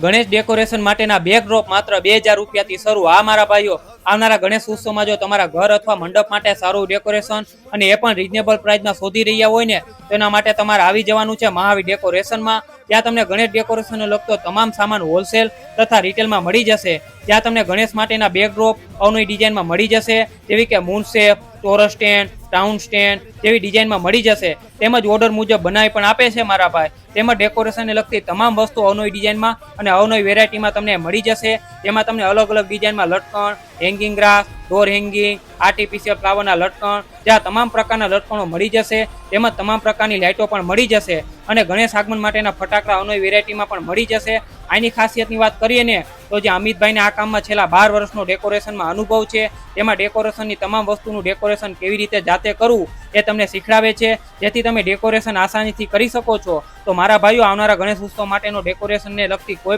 Ganesh decoration માટેના backdrop માત્ર 2000 રૂપિયાથી શરૂ। આ મારા ભાઈઓ આવનારા ગણેશ ઉત્સવમાં જો તમારા ઘર અથવા મંડપ માટે સારું ડેકોરેશન અને એ પણ રીઝનેબલ પ્રાઇસમાં શોધી રહ્યા હોય ને તો એના માટે તમારે આવી જવાનું છે મહાવીર ડેકોરેશનમાં। ત્યાં તમને ગણેશ ડેકોરેશનને લગતો તમામ સામાન હોલસેલ તથા રિટેલમાં મળી જશે। ત્યાં તમને ગણેશ માટેના બેકડ્રોપ અવનવી ડિઝાઇનમાં મળી જશે, જેવી કે મૂન શેપ, ચોરસ સ્ટેન્ડ, ટાઉન સ્ટેન્ડ જેવી ડિઝાઇનમાં મળી જશે। તેમજ ઓર્ડર મુજબ બનાવી પણ આપે છે મારા ભાઈ। તેમજ ડેકોરેશનને લગતી તમામ વસ્તુ અવનવી ડિઝાઇનમાં અને અવનવી વેરાયટીમાં તમને મળી જશે। તેમાં તમને અલગ અલગ ડિઝાઇનમાં લટકણ, hanging grass, door hanging, artificial ફ્લાવરના લટકણ, જ્યાં તમામ પ્રકારના લટકણો મળી જશે। તેમજ તમામ પ્રકારની લાઇટો પણ મળી જશે અને ગણેશ આગમન માટેના ફટાકડા અવનવી વેરાયટીમાં પણ મળી જશે। આની ખાસિયતની વાત કરીએ ને તો જે અમિતભાઈને આ કામમાં છેલ્લા 12 વર્ષનો ડેકોરેશનમાં અનુભવ છે। તેમાં ડેકોરેશનની તમામ વસ્તુનું ડેકોરેશન કેવી રીતે જાતે કરવું એ તમને શીખડાવે છે, જેથી તમે ડેકોરેશન આસાનીથી કરી શકો છો। તો મારા ભાઈઓ આવનારા ગણેશ ઉત્સવ માટેનો ડેકોરેશનને લગતી કોઈ પણ